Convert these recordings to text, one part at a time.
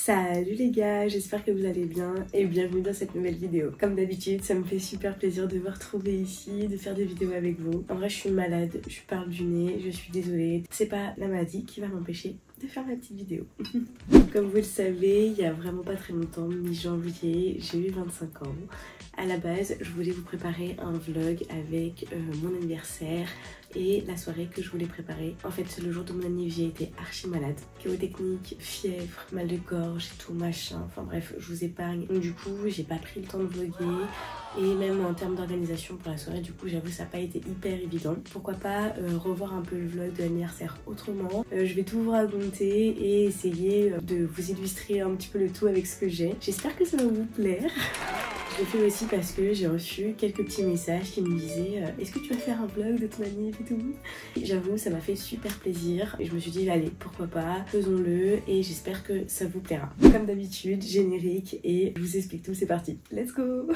Salut les gars, j'espère que vous allez bien et bienvenue dans cette nouvelle vidéo. Comme d'habitude, ça me fait super plaisir de vous retrouver ici, de faire des vidéos avec vous. En vrai, je suis malade, je parle du nez, je suis désolée. C'est pas la maladie qui va m'empêcher de faire ma petite vidéo. Comme vous le savez, il y a vraiment pas très longtemps, mi-janvier, j'ai eu 25 ans. À la base, je voulais vous préparer un vlog avec mon anniversaire et la soirée que je voulais préparer. En fait, le jour de mon anniversaire, j'ai été archi malade. Chaos technique, fièvre, mal de gorge et tout machin. Enfin bref, je vous épargne. Donc du coup, j'ai pas pris le temps de vlogger. Et même en termes d'organisation pour la soirée, du coup, j'avoue, ça n'a pas été hyper évident. Pourquoi pas revoir un peu le vlog de l'anniversaire autrement. Je vais tout vous raconter et essayer de vous illustrer un petit peu le tout avec ce que j'ai. J'espère que ça va vous plaire. Je le fais aussi parce que j'ai reçu quelques petits messages qui me disaient est-ce que tu vas faire un vlog de ton anniversaire et tout. J'avoue, ça m'a fait super plaisir et je me suis dit allez, pourquoi pas, faisons-le et j'espère que ça vous plaira. Comme d'habitude, générique et je vous explique tout, c'est parti. Let's go.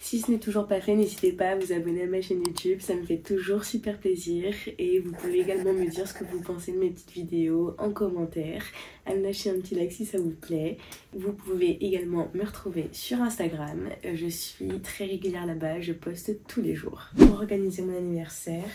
Si ce n'est toujours pas fait, n'hésitez pas à vous abonner à ma chaîne YouTube, ça me fait toujours super plaisir. Et vous pouvez également me dire ce que vous pensez de mes petites vidéos en commentaire, à me lâcher un petit like si ça vous plaît. Vous pouvez également me retrouver sur Instagram, je suis très régulière là-bas, je poste tous les jours. Pour organiser mon anniversaire,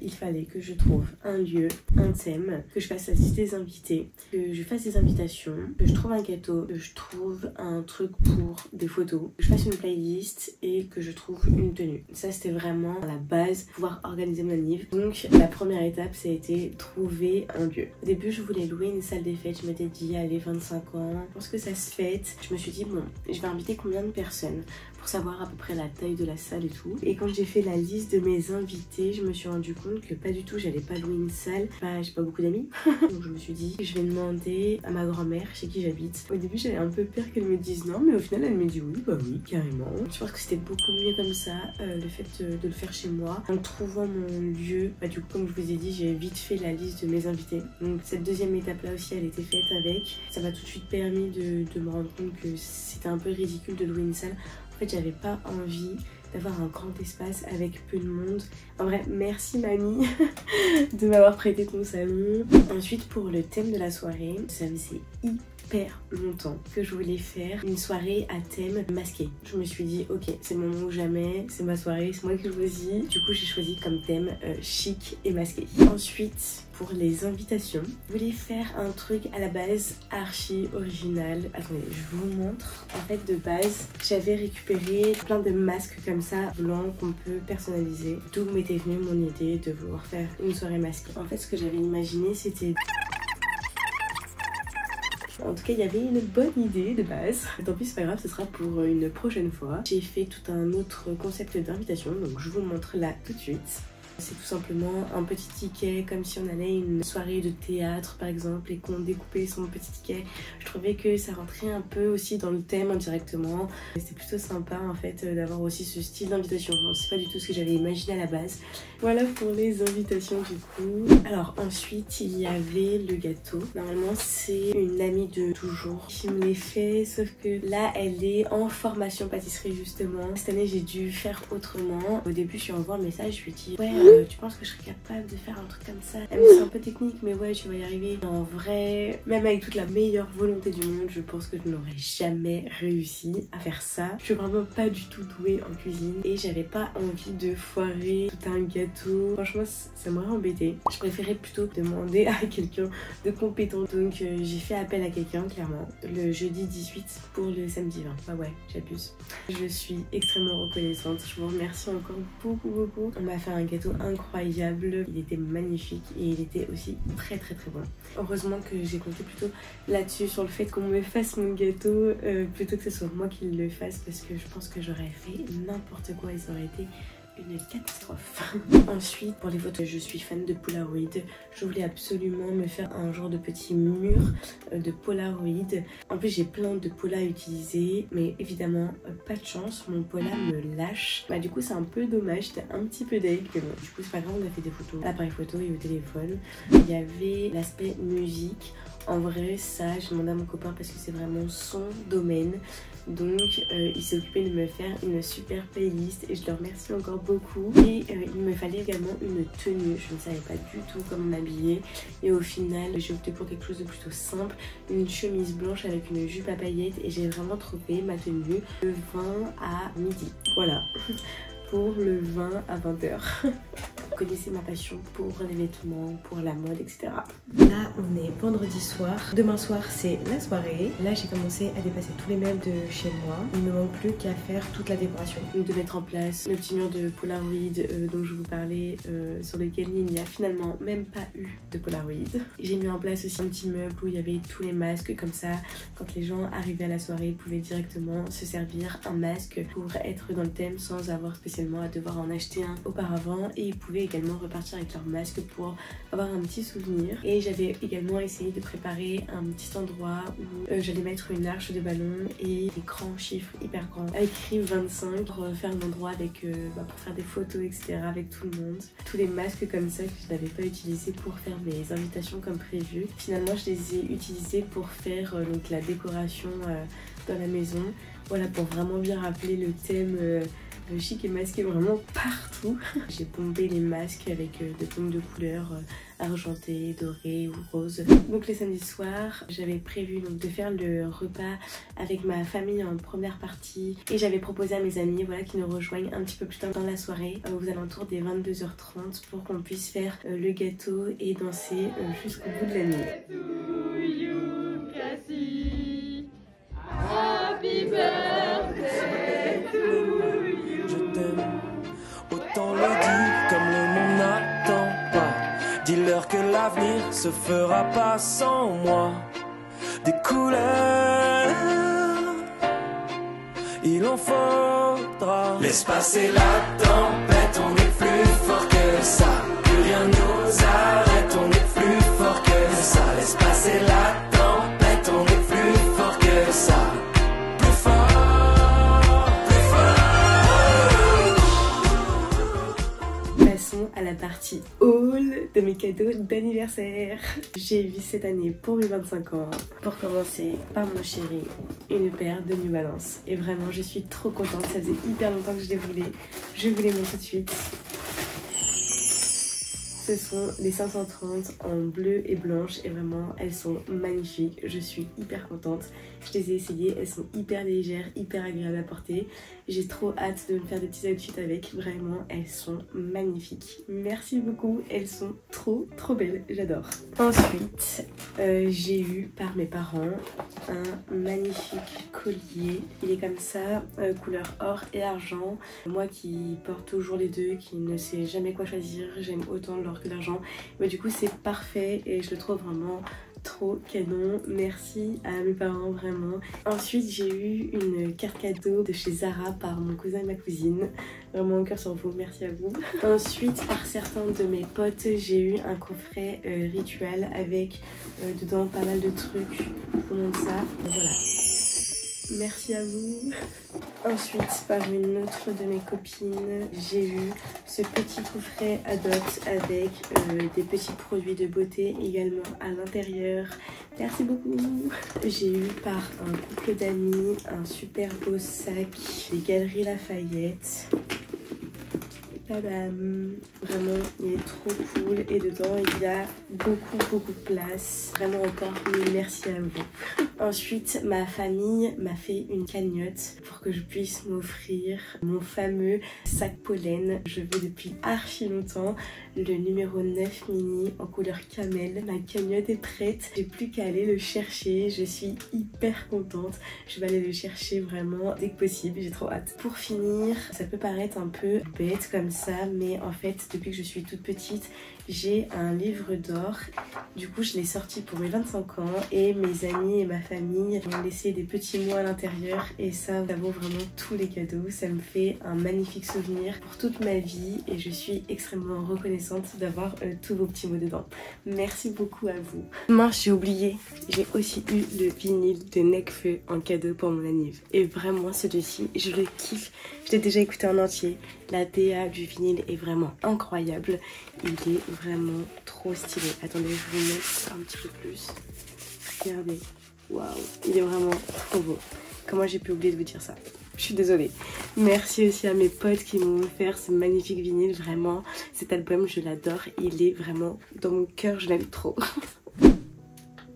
il fallait que je trouve un lieu, un thème, que je fasse la liste des invités, que je fasse des invitations, que je trouve un gâteau, que je trouve un truc pour des photos, que je fasse une playlist et que je trouve une tenue. Ça c'était vraiment la base pour pouvoir organiser mon anniv. Donc la première étape ça a été trouver un lieu. Au début je voulais louer une salle des fêtes, je m'étais dit allez 25 ans, je pense que ça se fête. Je me suis dit bon, je vais inviter combien de personnes pour savoir à peu près la taille de la salle et tout. Et quand j'ai fait la liste de mes invités, je me suis rendu compte que pas du tout, j'allais pas louer une salle. Bah, j'ai pas beaucoup d'amis. Donc je me suis dit, je vais demander à ma grand-mère chez qui j'habite. Au début, j'avais un peu peur qu'elle me dise non, mais au final, elle me dit oui, bah oui, carrément. Je pense que c'était beaucoup mieux comme ça, le fait de le faire chez moi. En trouvant mon lieu, bah du coup, comme je vous ai dit, j'ai vite fait la liste de mes invités. Donc cette deuxième étape-là aussi, elle était faite avec. Ça m'a tout de suite permis de me rendre compte que c'était un peu ridicule de louer une salle. En fait, j'avais pas envie d'avoir un grand espace avec peu de monde. En vrai, merci mamie de m'avoir prêté ton salon. Ensuite, pour le thème de la soirée, ça faisait hyper longtemps que je voulais faire une soirée à thème masqué. Je me suis dit ok, c'est le moment ou jamais, c'est ma soirée, c'est moi qui choisis. Du coup j'ai choisi comme thème chic et masqué. Ensuite pour les invitations, je voulais faire un truc à la base archi original. Attendez, je vous montre. En fait de base j'avais récupéré plein de masques comme ça blancs qu'on peut personnaliser. D'où m'était venue mon idée de vouloir faire une soirée masquée. En fait ce que j'avais imaginé c'était... En tout cas, il y avait une bonne idée de base. Tant pis, c'est pas grave, ce sera pour une prochaine fois. J'ai fait tout un autre concept d'invitation, donc je vous montre là tout de suite. C'est tout simplement un petit ticket, comme si on allait à une soirée de théâtre par exemple et qu'on découpait son petit ticket. Je trouvais que ça rentrait un peu aussi dans le thème indirectement. C'était plutôt sympa en fait d'avoir aussi ce style d'invitation. Bon, c'est pas du tout ce que j'avais imaginé à la base. Voilà pour les invitations du coup. Alors ensuite il y avait le gâteau. Normalement c'est une amie de toujours qui me l'ait fait, sauf que là elle est en formation pâtisserie justement. Cette année j'ai dû faire autrement. Au début je lui envoie un message, je lui dis ouais tu penses que je serais capable de faire un truc comme ça? Elle me dit c'est un peu technique mais ouais tu vas y arriver. En vrai, même avec toute la meilleure volonté du monde, je pense que je n'aurais jamais réussi à faire ça. Je suis vraiment pas du tout douée en cuisine et j'avais pas envie de foirer tout un gâteau. Franchement ça m'aurait embêté. Je préférais plutôt demander à quelqu'un de compétent. Donc j'ai fait appel à quelqu'un clairement le jeudi 18 pour le samedi 20. Bah ouais, j'abuse. Je suis extrêmement reconnaissante. Je vous remercie encore beaucoup. On m'a fait un gâteau incroyable, il était magnifique et il était aussi très bon. Heureusement que j'ai compté plutôt là-dessus, sur le fait qu'on me fasse mon gâteau plutôt que ce soit moi qui le fasse, parce que je pense que j'aurais fait n'importe quoi et ça aurait été une catastrophe. Ensuite, pour les photos, je suis fan de Polaroid. Je voulais absolument me faire un genre de petit mur de Polaroid. En plus, j'ai plein de Pola à utiliser, mais évidemment, pas de chance, mon Pola me lâche. Bah, du coup, c'est un peu dommage, j'étais un petit peu deg, mais bon, du coup, c'est pas grave, on a fait des photos à l'appareil photo et au téléphone. Il y avait l'aspect musique. En vrai, ça, j'ai demandé à mon copain parce que c'est vraiment son domaine. Donc il s'est occupé de me faire une super playlist et je le remercie encore beaucoup. Et il me fallait également une tenue, je ne savais pas du tout comment m'habiller. Et au final j'ai opté pour quelque chose de plutôt simple, une chemise blanche avec une jupe à paillettes, et j'ai vraiment trouvé ma tenue le 20 à midi. Voilà, pour le 20 à 20h. Vous connaissez ma passion pour les vêtements, pour la mode, etc. Là, on est vendredi soir. Demain soir, c'est la soirée. Là, j'ai commencé à dépasser tous les meubles de chez moi. Il ne me manque plus qu'à faire toute la décoration. Donc, de mettre en place le petit mur de Polaroid dont je vous parlais, sur lequel il n'y a finalement même pas eu de Polaroid. J'ai mis en place aussi un petit meuble où il y avait tous les masques. Comme ça, quand les gens arrivaient à la soirée, ils pouvaient directement se servir un masque pour être dans le thème sans avoir spécialement à devoir en acheter un auparavant. Et ils pouvaient également repartir avec leur masque pour avoir un petit souvenir. Et j'avais également essayé de préparer un petit endroit où j'allais mettre une arche de ballon et des grands chiffres hyper grands écrit 25 pour faire un endroit avec pour faire des photos, etc. avec tout le monde. Tous les masques comme ça que je n'avais pas utilisés pour faire mes invitations comme prévu. Finalement, je les ai utilisés pour faire donc la décoration dans la maison. Voilà, pour vraiment bien rappeler le thème chic et masqué vraiment partout. J'ai pompé les masques avec des paumes de couleurs argentées, dorées ou roses. Donc le samedi soir, j'avais prévu donc de faire le repas avec ma famille en première partie, et j'avais proposé à mes amis voilà, qui nous rejoignent un petit peu plus tard dans la soirée, aux alentours des 22h30, pour qu'on puisse faire le gâteau et danser jusqu'au bout de la nuit. Happy birthday to you. Je t'aime, autant le dire comme le monde n'attend pas. Dis-leur que l'avenir se fera pas sans moi. Des couleurs, il en faudra. Laisse passer la tempête, on est plus fort que ça. Plus rien nous arrête, on est plus fort que ça. Laisse passer la tempête, on est plus fort que ça. À la partie haul de mes cadeaux d'anniversaire. J'ai eu cette année pour mes 25 ans, pour commencer par mon chéri, une paire de New Balance. Et vraiment je suis trop contente, ça faisait hyper longtemps que je les voulais. Je vous les montre tout de suite. Ce sont les 530 en bleu et blanche, et vraiment elles sont magnifiques, je suis hyper contente. Je les ai essayées, elles sont hyper légères, hyper agréables à porter. J'ai trop hâte de me faire des petits outfits avec, vraiment elles sont magnifiques. Merci beaucoup, elles sont trop belles, j'adore. Ensuite, j'ai eu par mes parents un magnifique collier. Il est comme ça, couleur or et argent. Moi qui porte toujours les deux, qui ne sais jamais quoi choisir, j'aime autant l'or que l'argent. Mais du coup c'est parfait et je le trouve vraiment trop canon. Merci à mes parents vraiment. Ensuite j'ai eu une carte cadeau de chez Zara par mon cousin et ma cousine. Vraiment un cœur sur vous, merci à vous. Ensuite par certains de mes potes j'ai eu un coffret rituel avec dedans pas mal de trucs. Je vous montre ça. Voilà. Merci à vous. Ensuite, par une autre de mes copines, j'ai eu ce petit coffret Adopt avec des petits produits de beauté également à l'intérieur. Merci beaucoup. J'ai eu par un couple d'amis un super beau sac des Galeries Lafayette. Tadam. Vraiment, il est trop cool et dedans il y a beaucoup de place. Vraiment encore mille merci à vous. Ensuite, ma famille m'a fait une cagnotte pour que je puisse m'offrir mon fameux sac pollen. Je veux depuis archi longtemps le numéro 9 mini en couleur camel. Ma cagnotte est prête, j'ai plus qu'à aller le chercher. Je suis hyper contente. Je vais aller le chercher vraiment dès que possible, j'ai trop hâte. Pour finir, ça peut paraître un peu bête comme ça, mais en fait depuis que je suis toute petite, j'ai un livre d'or. Du coup je l'ai sorti pour mes 25 ans et mes amis et ma famille famille. On a laissé des petits mots à l'intérieur et ça vaut vraiment tous les cadeaux. Ça me fait un magnifique souvenir pour toute ma vie et je suis extrêmement reconnaissante d'avoir tous vos petits mots dedans. Merci beaucoup à vous. Mince, j'ai oublié, j'ai aussi eu le vinyle de Nekfeu en cadeau pour mon anniv. Et vraiment celui-ci, je le kiffe. Je l'ai déjà écouté en entier. La DA du vinyle est vraiment incroyable. Il est vraiment trop stylé. Attendez, je vous montre un petit peu plus. Regardez. Waouh, il est vraiment trop beau. Comment j'ai pu oublier de vous dire ça? Je suis désolée. Merci aussi à mes potes qui m'ont offert ce magnifique vinyle. Vraiment, cet album, je l'adore. Il est vraiment dans mon cœur, je l'aime trop.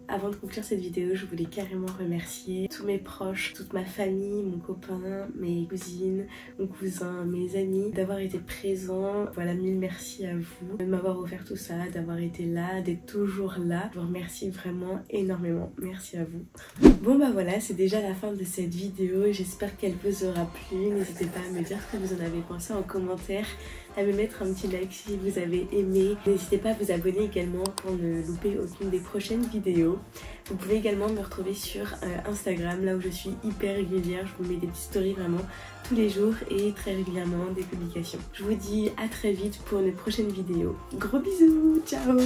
Avant de conclure cette vidéo, je voulais carrément remercier tous mes proches, toute ma famille, mon copain, mes cousines, mon cousin, mes amis, d'avoir été présents. Voilà, mille merci à vous de m'avoir offert tout ça, d'avoir été là, d'être toujours là. Je vous remercie vraiment énormément. Merci à vous. Bon bah voilà, c'est déjà la fin de cette vidéo. J'espère qu'elle vous aura plu. N'hésitez pas à me dire ce que vous en avez pensé en commentaire, à me mettre un petit like si vous avez aimé. N'hésitez pas à vous abonner également pour ne louper aucune des prochaines vidéos. Vous pouvez également me retrouver sur Instagram, là où je suis hyper régulière. Je vous mets des petites stories vraiment tous les jours et très régulièrement des publications. Je vous dis à très vite pour une prochaine vidéo. Gros bisous, ciao!